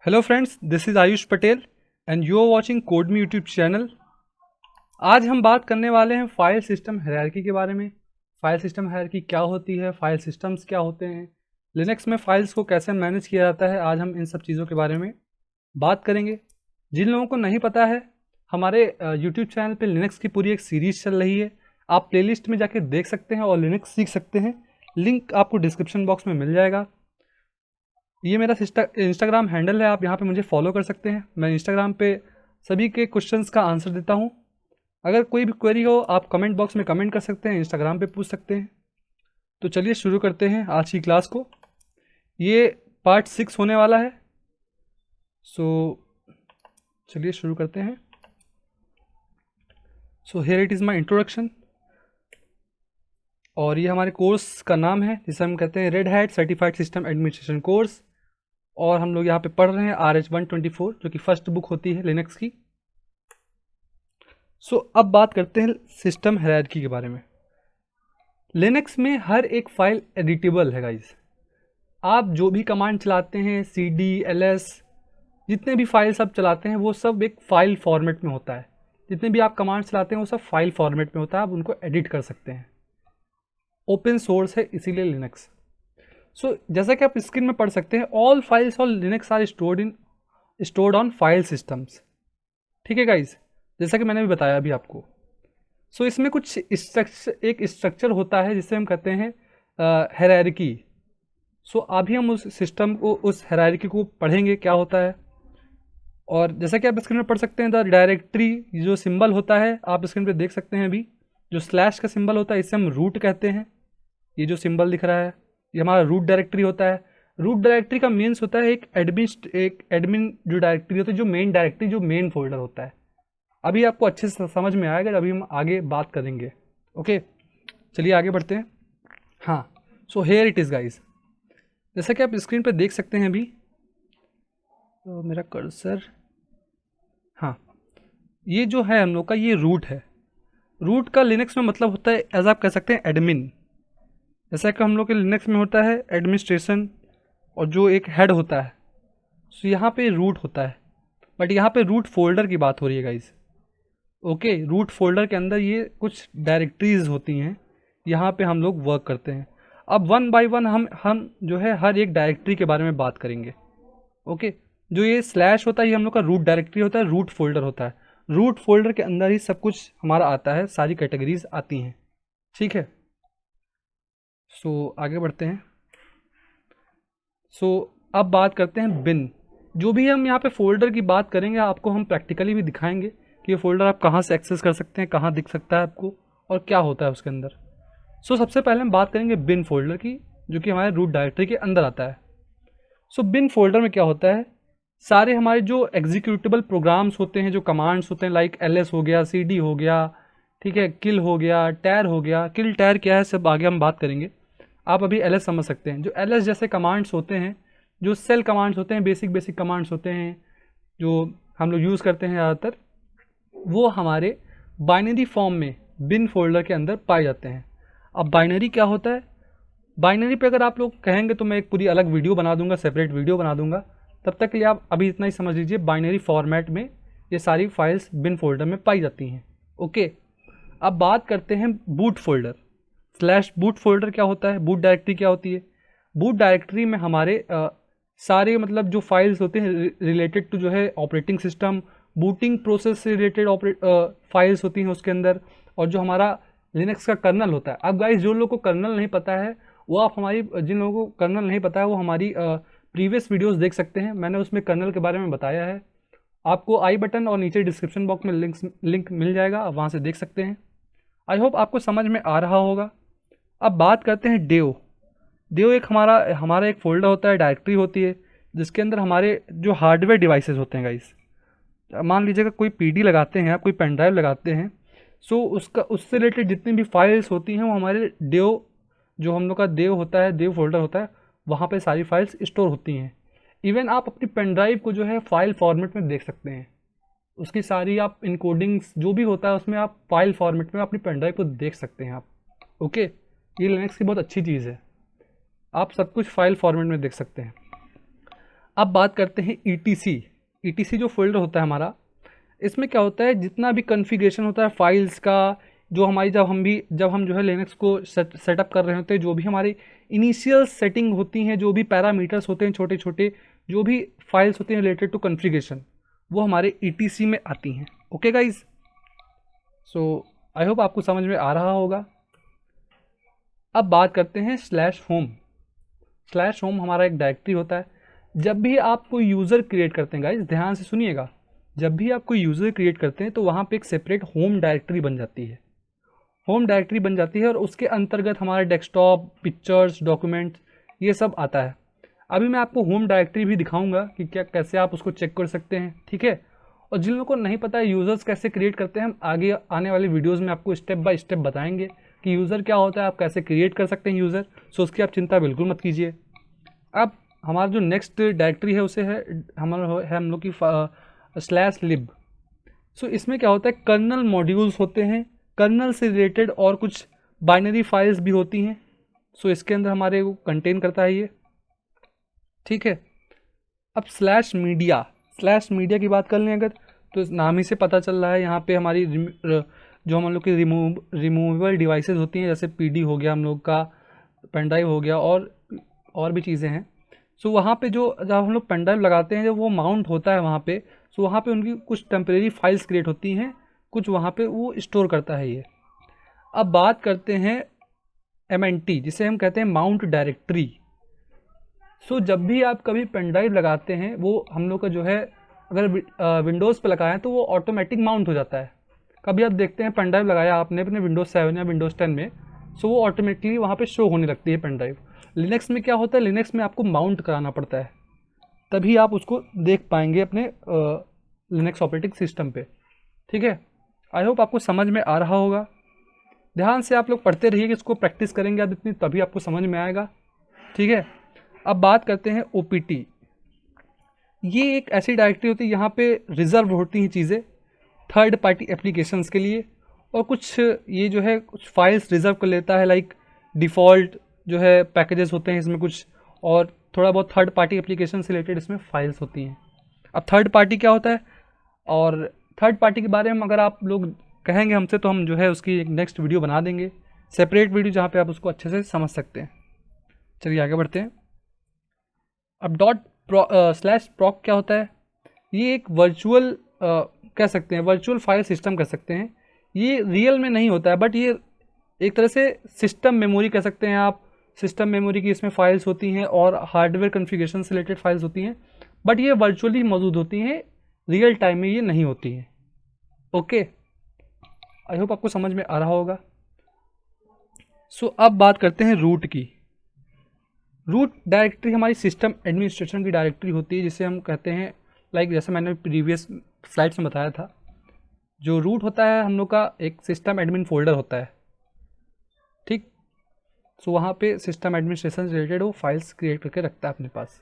Hello friends, this is Ayush Patel and you are watching Codemy YouTube channel. आज हम बात करने वाले हैं फाइल सिस्टम हायरार्की के बारे में। फाइल सिस्टम हायरार्की क्या होती है, फाइल सिस्टम्स क्या होते हैं, लिनक्स में फाइल्स को कैसे मैनेज किया जाता है। आज हम इन सब चीज़ों के बारे में बात करेंगे। जिन लोगों को नहीं पता है, हमारे यूट्यूब चैनल पे लिनक्स की पूरी एक सीरीज़ चल रही है। आप प्लेलिस्ट में जाके देख सकते हैं और लिनक्स सीख सकते हैं। लिंक आपको डिस्क्रिप्शन बॉक्स में मिल जाएगा। ये मेरा इंस्टाग्राम हैंडल है, आप यहाँ पे मुझे फॉलो कर सकते हैं। मैं इंस्टाग्राम पे सभी के क्वेश्चंस का आंसर देता हूँ। अगर कोई भी क्वेरी हो आप कमेंट बॉक्स में कमेंट कर सकते हैं, इंस्टाग्राम पे पूछ सकते हैं। तो चलिए शुरू करते हैं आज की क्लास को। ये पार्ट 6 होने वाला है। सो चलिए शुरू करते हैं। So here it is my introduction. और ये हमारे कोर्स का नाम है जिसे हम कहते हैं red hat certified system administration course. और हम लोग यहाँ पे पढ़ रहे हैं RH124 जो कि फर्स्ट बुक होती है लिनक्स की। सो अब बात करते हैं सिस्टम हायरार्की के बारे में। लिनक्स में हर एक फाइल एडिटेबल है गाइस। आप जो भी कमांड चलाते हैं, cd ls, जितने भी फाइल्स आप चलाते हैं वो सब एक फाइल फॉर्मेट में होता है। जितने भी आप कमांड चलाते हैं वो सब फाइल फॉर्मेट में होता है, आप उनको एडिट कर सकते हैं। ओपन सोर्स है इसीलिए लिनक्स। सो जैसा कि आप स्क्रीन में पढ़ सकते हैं, all files on Linux are stored on file systems. ठीक है गाइज, जैसा कि मैंने भी बताया अभी आपको। सो इसमें कुछ एक स्ट्रक्चर होता है जिसे हम कहते हैं हायरार्की। सो अभी हम उस सिस्टम को, उस हायरार्की को पढ़ेंगे क्या होता है। और जैसा कि आप स्क्रीन में पढ़ सकते हैं, द डायरेक्टरी जो सिंबल होता है आप स्क्रीन पे देख सकते हैं अभी, जो स्लैश का सिंबल होता है इसे हम रूट कहते हैं। ये जो सिंबल दिख रहा है ये हमारा रूट डायरेक्टरी होता है। रूट डायरेक्टरी का मीन्स होता है एक एडमिन जो डायरेक्टरी होती है, जो मेन डायरेक्टरी, जो मेन फोल्डर होता है। अभी आपको अच्छे से समझ में आएगा, अभी हम आगे बात करेंगे। ओके, चलिए आगे बढ़ते हैं। हाँ, so here it is guys. जैसा कि आप स्क्रीन पे देख सकते हैं अभी, तो मेरा कर्सर, हाँ, ये जो है हम लोग का ये रूट है। रूट का लिनक्स में मतलब होता है, एज आप कह सकते हैं, एडमिन। जैसा कि हम लोग के लिनक्स में होता है एडमिनिस्ट्रेशन और जो एक हेड होता है, सो यहाँ पे रूट होता है। बट यहाँ पे रूट फोल्डर की बात हो रही है गाइज। ओके, रूट फोल्डर के अंदर ये कुछ डायरेक्टरीज होती हैं, यहाँ पे हम लोग वर्क करते हैं। अब वन बाय वन हम जो है हर एक डायरेक्टरी के बारे में बात करेंगे। ओके, जो ये स्लैश होता है ये हम लोग का रूट डायरेक्टरी होता है, रूट फोल्डर होता है। रूट फोल्डर के अंदर ही सब कुछ हमारा आता है, सारी कैटेगरीज आती हैं। ठीक है, सो आगे बढ़ते हैं। सो अब बात करते हैं बिन। जो भी हम यहाँ पे फोल्डर की बात करेंगे आपको हम प्रैक्टिकली भी दिखाएंगे कि ये फोल्डर आप कहाँ से एक्सेस कर सकते हैं, कहाँ दिख सकता है आपको और क्या होता है उसके अंदर। सो सबसे पहले हम बात करेंगे बिन फोल्डर की, जो कि हमारे रूट डायरेक्टरी के अंदर आता है। सो बिन फोल्डर में क्या होता है, सारे हमारे जो एग्जीक्यूटेबल प्रोग्राम्स होते हैं, जो कमांड्स होते हैं, लाइक ls हो गया, cd हो गया, ठीक है, किल हो गया, टैर हो गया। किल टैर क्या है सब आगे हम बात करेंगे, आप अभी ls समझ सकते हैं। जो ls जैसे कमांड्स होते हैं, जो सेल कमांड्स होते हैं, बेसिक कमांड्स होते हैं जो हम लोग यूज़ करते हैं ज़्यादातर, वो हमारे बाइनरी फॉर्म में बिन फोल्डर के अंदर पाए जाते हैं। अब बाइनरी क्या होता है, बाइनरी पे अगर आप लोग कहेंगे तो मैं एक पूरी अलग वीडियो बना दूंगा, सेपरेट वीडियो बना दूंगा। तब तक के लिए आप अभी इतना ही समझ लीजिए, बाइनरी फॉर्मेट में ये सारी फाइल्स बिन फोल्डर में पाई जाती हैं। ओके, अब बात करते हैं boot folder. Slash boot folder क्या होता है, बूट डायरेक्टरी क्या होती है। बूट डायरेक्टरी में हमारे सारे मतलब जो फाइल्स होते हैं रिलेटेड टू जो है ऑपरेटिंग सिस्टम, बूटिंग प्रोसेस से रिलेटेड फाइल्स होती हैं उसके अंदर। और जो हमारा लिनक्स का कर्नल होता है, अब गाइस जो लोगों को कर्नल नहीं पता है वो आप हमारी, जिन लोगों को कर्नल नहीं पता है वो हमारी प्रीवियस वीडियोस देख सकते हैं, मैंने उसमें कर्नल के बारे में बताया है। आपको आई बटन और नीचे डिस्क्रिप्शन बॉक्स में लिंक मिल जाएगा, आप वहाँ से देख सकते हैं। आई होप आपको समझ में आ रहा होगा। अब बात करते हैं डेव। डेव एक हमारा एक फोल्डर होता है, डायरेक्टरी होती है, जिसके अंदर हमारे जो हार्डवेयर डिवाइसेस होते हैं गाइस, मान लीजिएगा कोई PD लगाते हैं, आप कोई पेन ड्राइव लगाते हैं, सो उससे रिलेटेड जितनी भी फाइल्स होती हैं वो हमारे डेव, जो हम लोग का देव होता है, देव फोल्डर होता है, वहाँ पे सारी फाइल्स स्टोर होती हैं। इवन आप अपनी पेन ड्राइव को जो है फाइल फॉर्मेट में देख सकते हैं, उसकी सारी आप इनकोडिंग्स जो भी होता है उसमें आप फाइल फॉर्मेट में अपनी पेन ड्राइव को देख सकते हैं आप। ओके, ये लिनक्स की बहुत अच्छी चीज़ है, आप सब कुछ फाइल फॉर्मेट में देख सकते हैं। अब बात करते हैं ईटीसी। ईटीसी जो फोल्डर होता है हमारा, इसमें क्या होता है, जितना भी कॉन्फ़िगरेशन होता है फाइल्स का, जो हमारी जब हम जो है लिनक्स को सेटअप कर रहे होते हैं, जो भी हमारी इनिशियल सेटिंग होती हैं, जो भी पैरामीटर्स होते हैं छोटे छोटे, जो भी फाइल्स होती हैं रिलेटेड टू कॉन्फ़िगरेशन, वो हमारे ईटीसी में आती हैं। Okay guys, so I hope आपको समझ में आ रहा होगा। अब बात करते हैं स्लैश होम। स्लैश होम हमारा एक डायरेक्टरी होता है। जब भी आप कोई यूज़र क्रिएट करते हैं गाइज, ध्यान से सुनिएगा, जब भी आप कोई यूज़र क्रिएट करते हैं तो वहाँ पे एक सेपरेट होम डायरेक्टरी बन जाती है। होम डायरेक्टरी बन जाती है और उसके अंतर्गत हमारे डेस्कटॉप, पिक्चर्स, डॉक्यूमेंट्स, ये सब आता है। अभी मैं आपको होम डायरेक्टरी भी दिखाऊंगा कि क्या कैसे आप उसको चेक कर सकते हैं, ठीक है। और जिन लोगों को नहीं पता है यूज़र्स कैसे क्रिएट करते हैं, हम आगे आने वाली वीडियोज़ में आपको स्टेप बाय स्टेप बताएंगे कि यूज़र क्या होता है, आप कैसे क्रिएट कर सकते हैं यूज़र। सो उसकी आप चिंता बिल्कुल मत कीजिए। अब हमारा जो नेक्स्ट डायरेक्टरी है उसे है हम लोग की स्लैश लिब। सो इसमें क्या होता है, कर्नल मॉड्यूल्स होते हैं, कर्नल से रिलेटेड और कुछ बाइनरी फाइल्स भी होती हैं। सो इसके अंदर हमारे वो कंटेन करता है ये, ठीक है। अब स्लैश मीडिया की बात कर लें अगर, तो इस नाम ही से पता चल रहा है, यहाँ पे हमारी जो हम लोग की रिमूवेबल डिवाइसेस होती हैं, जैसे पीडी हो गया हम लोग का, पेन ड्राइव हो गया, और भी चीज़ें हैं। सो वहाँ पे जब हम लोग पेन ड्राइव लगाते हैं, जब वो माउंट होता है वहाँ पे, सो वहाँ पे उनकी कुछ टेम्परेरी फाइल्स क्रिएट होती हैं, कुछ वहाँ पे वो स्टोर करता है ये। अब बात करते हैं MNT, जिसे हम कहते हैं माउंट डायरेक्टरी। सो जब भी आप कभी पेन ड्राइव लगाते हैं, वो हम लोग का जो है, अगर विंडोज़ पे लगाएं तो वो ऑटोमेटिक माउंट हो जाता है। कभी आप देखते हैं पेन ड्राइव लगाया आपने अपने विंडोज़ 7 या विंडोज़ 10 में, सो वो ऑटोमेटिकली वहाँ पे शो होने लगती है पेन ड्राइव। लिनक्स में क्या होता है, लिनक्स में आपको माउंट कराना पड़ता है, तभी आप उसको देख पाएंगे अपने लिनक्स ऑपरेटिंग सिस्टम पे, ठीक है। आई होप आपको समझ में आ रहा होगा। ध्यान से आप लोग पढ़ते रहिए कि इसको प्रैक्टिस करेंगे आप इतनी, तभी आपको समझ में आएगा, ठीक है। अब बात करते हैं OPT। ये एक ऐसी डायरेक्टरी होती है, यहाँ पे रिजर्व होती हैं चीज़ें थर्ड पार्टी एप्लीकेशंस के लिए, और कुछ ये जो है कुछ फाइल्स रिजर्व कर लेता है, लाइक डिफ़ॉल्ट जो है पैकेजेस होते हैं इसमें कुछ, और थोड़ा बहुत थर्ड पार्टी एप्लीकेशन से रिलेटेड इसमें फाइल्स होती हैं। अब थर्ड पार्टी क्या होता है, और थर्ड पार्टी के बारे में अगर आप लोग कहेंगे हमसे, तो हम जो है उसकी एक नेक्स्ट वीडियो बना देंगे, सेपरेट वीडियो, जहाँ पे आप उसको अच्छे से समझ सकते हैं। चलिए आगे बढ़ते हैं। अब /proc क्या होता है, ये एक वर्चुअल कह सकते हैं, वर्चुअल फाइल सिस्टम कह सकते हैं। ये रियल में नहीं होता है, बट ये एक तरह से सिस्टम मेमोरी कह सकते हैं आप। सिस्टम मेमोरी की इसमें फाइल्स होती हैं और हार्डवेयर कॉन्फ़िगरेशन से रिलेटेड फाइल्स होती हैं, बट ये वर्चुअली मौजूद होती हैं, रियल टाइम में ये नहीं होती हैं। ओके, आई होप आपको समझ में आ रहा होगा। सो अब बात करते हैं रूट की। रूट डायरेक्टरी हमारी सिस्टम एडमिनिस्ट्रेशन की डायरेक्टरी होती है, जिसे हम कहते हैं, लाइक जैसे मैंने प्रीवियस स्लाइड्स में बताया था, जो रूट होता है हम लोग का एक सिस्टम एडमिन फोल्डर होता है, ठीक। सो वहाँ पे सिस्टम एडमिनिस्ट्रेशन से रिलेटेड वो फाइल्स क्रिएट करके रखता है अपने पास।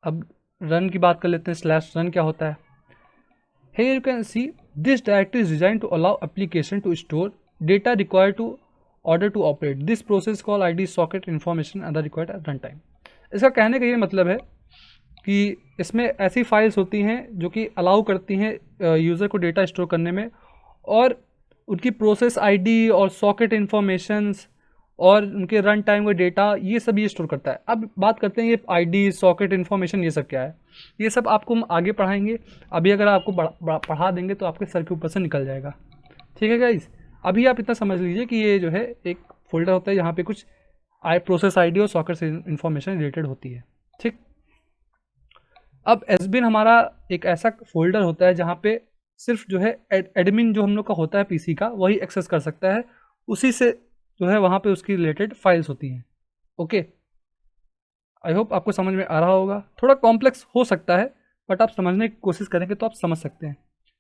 अब रन की बात कर लेते हैं। स्लैश रन क्या होता है, here you can see this directory is designed to allow application to store data required to order to operate this process called id socket information other required at runtime। इसका कहने का ये मतलब है कि इसमें ऐसी फाइल्स होती हैं जो कि अलाउ करती हैं यूज़र को डेटा स्टोर करने में, और उनकी प्रोसेस आईडी और सॉकेट इन्फॉर्मेशंस और उनके रन टाइम का डेटा, ये सब ये स्टोर करता है। अब बात करते हैं ये आईडी, सॉकेट इन्फॉर्मेशन, ये सब क्या है, ये सब आपको हम आगे पढ़ाएंगे। अभी अगर आपको पढ़ा देंगे तो आपके सर के ऊपर से निकल जाएगा, ठीक है गाइस। अभी आप इतना समझ लीजिए कि ये जो है एक फोल्डर होता है, यहाँ पे कुछ प्रोसेस आईडी और सॉकेट से इन्फॉर्मेशन रिलेटेड होती है, ठीक। अब एसबिन हमारा एक ऐसा फोल्डर होता है जहाँ पे सिर्फ जो है एडमिन जो हम लोग का होता है पीसी का, वही एक्सेस कर सकता है, उसी से जो है वहाँ पे उसकी रिलेटेड फाइल्स होती हैं। ओके, आई होप आपको समझ में आ रहा होगा। थोड़ा कॉम्प्लेक्स हो सकता है, बट आप समझने की कोशिश करेंगे तो आप समझ सकते हैं।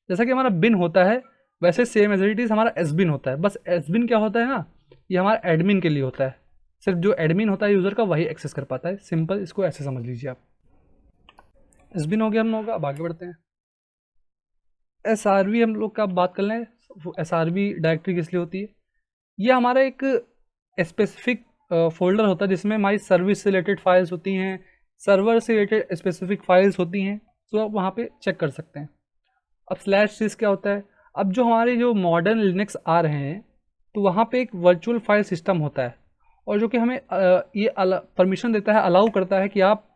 जैसा कि हमारा बिन होता है, वैसे सेम एज इट इज़ हमारा एसबिन होता है। बस एसबिन क्या होता है ना, ये हमारा एडमिन के लिए होता है, सिर्फ जो एडमिन होता है यूज़र का वही एक्सेस कर पाता है। सिंपल, इसको ऐसे समझ लीजिए आप। एसबिन हो गया हम लोगों का। अब आगे बढ़ते हैं। एसआरवी हम लोग का बात कर लें। एसआरवी डायरेक्टरी किस लिए होती है, ये हमारा एक स्पेसिफिक फोल्डर होता है जिसमें हमारी सर्विस से रिलेटेड फाइल्स होती हैं, सर्वर से रिलेटेड स्पेसिफिक फाइल्स होती हैं, तो आप वहाँ पे चेक कर सकते हैं। अब /sys क्या होता है? अब जो हमारे जो मॉडर्न लिनक्स आ रहे हैं, तो वहाँ पे एक वर्चुअल फाइल सिस्टम होता है, और जो कि हमें ये परमिशन देता है, अलाउ करता है कि आप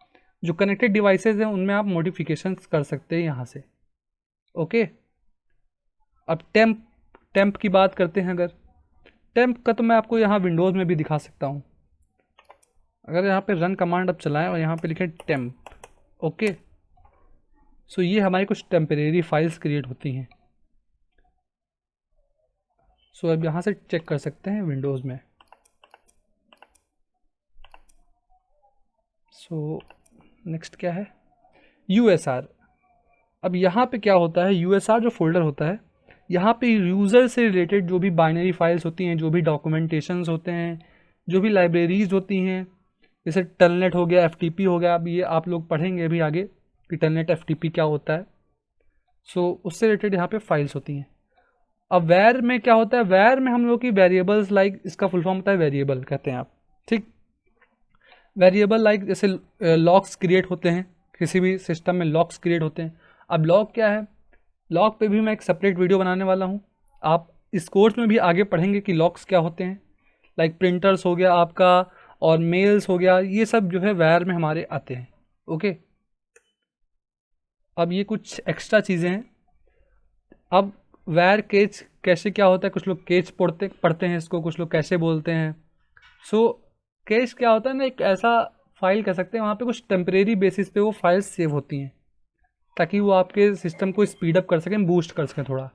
जो कनेक्टेड डिवाइसेज हैं उनमें आप मॉडिफिकेशंस कर सकते हैं यहाँ से। ओके, अब टेम्प की बात करते हैं। अगर टेम्प का तो मैं आपको यहाँ विंडोज़ में भी दिखा सकता हूँ। अगर यहाँ पे रन कमांड आप चलाएं और यहाँ पे लिखें टेम्प, ओके, सो ये हमारी कुछ टेम्परेरी फाइल्स क्रिएट होती हैं। सो अब यहाँ से चेक कर सकते हैं विंडोज़ में। सो नेक्स्ट क्या है? USR। अब यहाँ पे क्या होता है, USR जो फोल्डर होता है, यहाँ पे यूज़र से रिलेटेड जो भी बाइनरी फाइल्स होती हैं, जो भी डॉक्यूमेंटेशंस होते हैं, जो भी लाइब्रेरीज होती हैं, जैसे टेलनेट हो गया, FTP हो गया, अब ये आप लोग पढ़ेंगे अभी आगे कि टेलनेट FTP क्या होता है। सो उससे रिलेटेड यहाँ पे फाइल्स होती हैं। अब वैर में क्या होता है? वैर में हम लोग की वेरिएबल्स, लाइक इसका फुल फॉर्म होता है वेरिएबल कहते हैं आप, ठीक। वेरिएबल लाइक जैसे लॉक्स क्रिएट होते हैं, किसी भी सिस्टम में लॉक्स क्रिएट होते हैं। अब लॉक क्या है? लॉक पे भी मैं एक सेपरेट वीडियो बनाने वाला हूँ। आप इस कोर्स में भी आगे पढ़ेंगे कि लॉक्स क्या होते हैं। लाइक प्रिंटर्स हो गया आपका, और मेल्स हो गया, ये सब जो है वैर में हमारे आते हैं। ओके, अब ये कुछ एक्स्ट्रा चीज़ें हैं। अब वैर केच कैसे क्या होता है? कुछ लोग केच पढ़ते हैं इसको, कुछ लोग कैसे बोलते हैं। सो केच क्या होता है ना, एक ऐसा फाइल कह सकते हैं, वहाँ पे कुछ टेम्परेरी बेसिस पे वो फाइल्स सेव होती हैं, ताकि वो आपके सिस्टम को स्पीड अप कर सकें, बूस्ट कर सकें थोड़ा।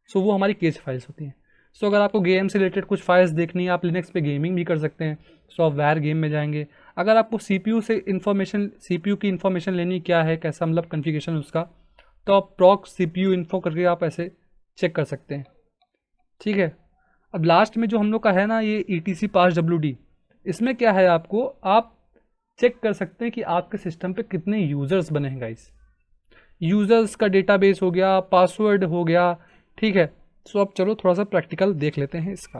सो वो हमारी केच फाइल्स होती हैं। सो अगर आपको गेम से रिलेटेड कुछ फाइल्स देखनी है, आप लिनक्स पे गेमिंग भी कर सकते हैं, सो आप वैर गेम में जाएंगे। अगर आपको CPU से इन्फॉर्मेशन, CPU की इन्फॉर्मेशन लेनी क्या है, कैसा मतलब कन्फिगरेशन उसका, तो आप प्रॉक CPU इन्फो करके आप ऐसे चेक कर सकते हैं, ठीक है। अब लास्ट में जो हम लोग का है ना, ये ETC पास WD, इसमें क्या है, आपको आप चेक कर सकते हैं कि आपके सिस्टम पे कितने यूज़र्स बने हैं गाइस। यूज़र्स का डेटाबेस हो गया, पासवर्ड हो गया, ठीक है। सो अब चलो थोड़ा सा प्रैक्टिकल देख लेते हैं इसका।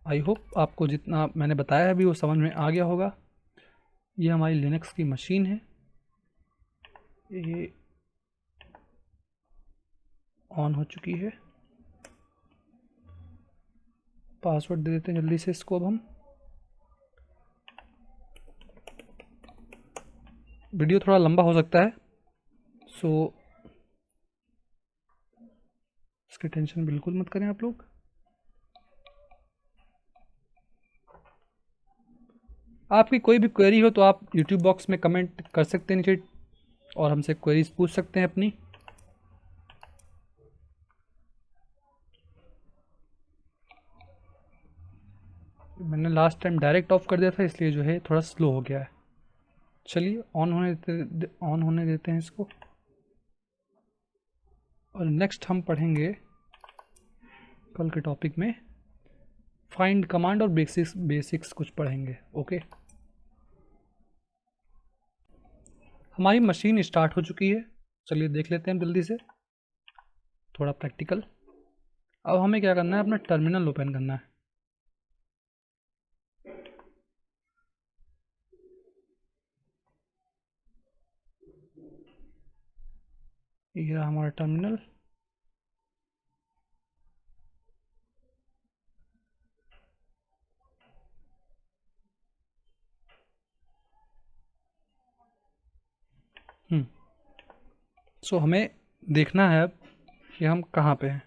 आई होप आपको जितना मैंने बताया है अभी वो समझ में आ गया होगा। ये हमारी लिनक्स की मशीन है, ये ऑन हो चुकी है। पासवर्ड दे देते हैं जल्दी से इसको। अब हम वीडियो थोड़ा लंबा हो सकता है, सो इसकी टेंशन बिल्कुल मत करें आप लोग। आपकी कोई भी क्वेरी हो तो आप यूट्यूब बॉक्स में कमेंट कर सकते हैं नीचे, और हमसे क्वेरीज पूछ सकते हैं अपनी। मैंने लास्ट टाइम डायरेक्ट ऑफ कर दिया था, इसलिए जो है थोड़ा स्लो हो गया है। चलिए ऑन होने देते हैं इसको, और नेक्स्ट हम पढ़ेंगे कल के टॉपिक में फाइंड कमांड और बेसिक्स कुछ पढ़ेंगे। ओके, हमारी मशीन स्टार्ट हो चुकी है, चलिए देख लेते हैं जल्दी से, थोड़ा प्रैक्टिकल। अब हमें क्या करना है, अपना टर्मिनल ओपन करना है। ये रहा हमारा टर्मिनल। सो हमें देखना है अब कि हम कहाँ पे हैं।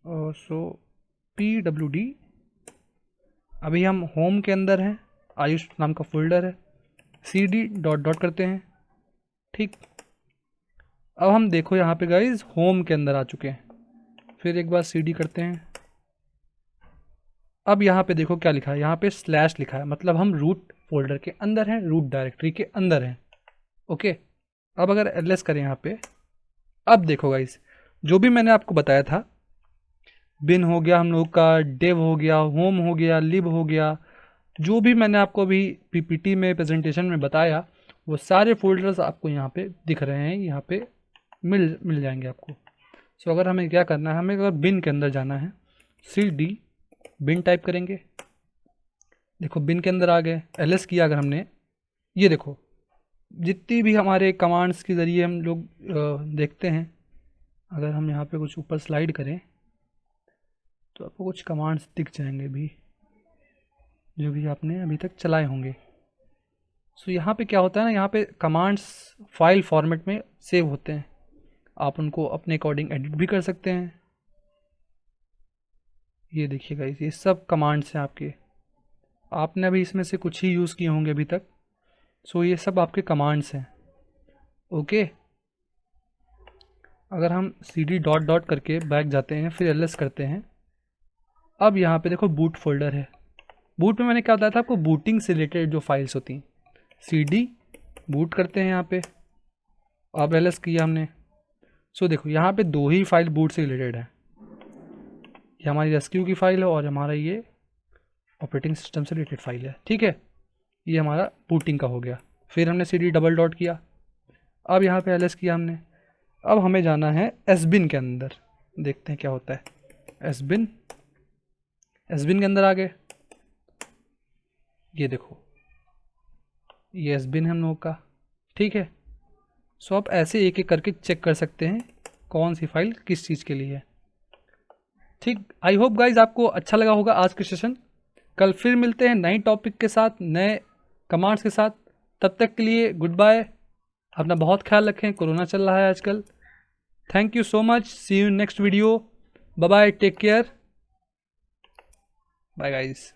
और सो PWD, अभी हम होम के अंदर हैं, आयुष नाम का फोल्डर है। CD डॉट करते हैं, ठीक। अब हम देखो यहाँ पे गाइज होम के अंदर आ चुके हैं। फिर एक बार CD करते हैं। अब यहाँ पे देखो क्या लिखा है, यहाँ पे स्लैश लिखा है, मतलब हम रूट फोल्डर के अंदर हैं, रूट डायरेक्टरी के अंदर हैं। ओके, अब अगर LS करें यहाँ पे, अब देखो गाइज जो भी मैंने आपको बताया था, बिन हो गया हम लोग का, डेव हो गया, होम हो गया, लिब हो गया, जो भी मैंने आपको अभी PPT में प्रेजेंटेशन में बताया, वो सारे फोल्डर्स आपको यहाँ पे दिख रहे हैं, यहाँ पे मिल जाएंगे आपको। सो अगर हमें क्या करना है, हमें अगर बिन के अंदर जाना है, CD बिन टाइप करेंगे, देखो बिन के अंदर आ गए। ls किया अगर हमने, ये देखो जितनी भी हमारे कमांड्स के ज़रिए हम लोग देखते हैं, अगर हम यहाँ पे कुछ ऊपर स्लाइड करें तो आपको कुछ कमांड्स दिख जाएंगे भी, जो भी आपने अभी तक चलाए होंगे। सो यहाँ पे क्या होता है ना, यहाँ पे कमांड्स फाइल फॉर्मेट में सेव होते हैं, आप उनको अपने अकॉर्डिंग एडिट भी कर सकते हैं। ये देखिएगा, ये सब कमांड्स हैं आपके, आपने अभी इसमें से कुछ ही यूज़ किए होंगे अभी तक। सो ये सब आपके कमांड्स हैं। ओके, अगर हम cd डॉट डॉट करके बैक जाते हैं, फिर ls करते हैं, अब यहाँ पे देखो बूट फोल्डर है। बूट में मैंने क्या बताया था आपको, बूटिंग से रिलेटेड जो फाइल्स होती हैं, cd बूट करते हैं यहाँ पे, अब ls किया हमने। सो देखो यहाँ पे दो ही फाइल बूट से रिलेटेड है, ये हमारी रेस्क्यू की फाइल है और हमारा ये ऑपरेटिंग सिस्टम से रिलेटेड फाइल है। ठीक है, ये हमारा बूटिंग का हो गया। फिर हमने cd डबल डॉट किया, अब यहाँ पे ls किया हमने। अब हमें जाना है sbin के अंदर, देखते हैं क्या होता है। sbin के अंदर आ गए, ये देखो ये sbin है हम लोगों का। ठीक है, सो आप ऐसे एक एक करके चेक कर सकते हैं कौन सी फाइल किस चीज़ के लिए है। ठीक, आई होप गाइज आपको अच्छा लगा होगा आज का सेशन। कल फिर मिलते हैं नए टॉपिक के साथ, नए कमांड्स के साथ। तब तक के लिए गुड बाय, अपना बहुत ख्याल रखें, कोरोना चल रहा है आजकल। Thank you so much, see you next video, bye bye, take care, bye guys.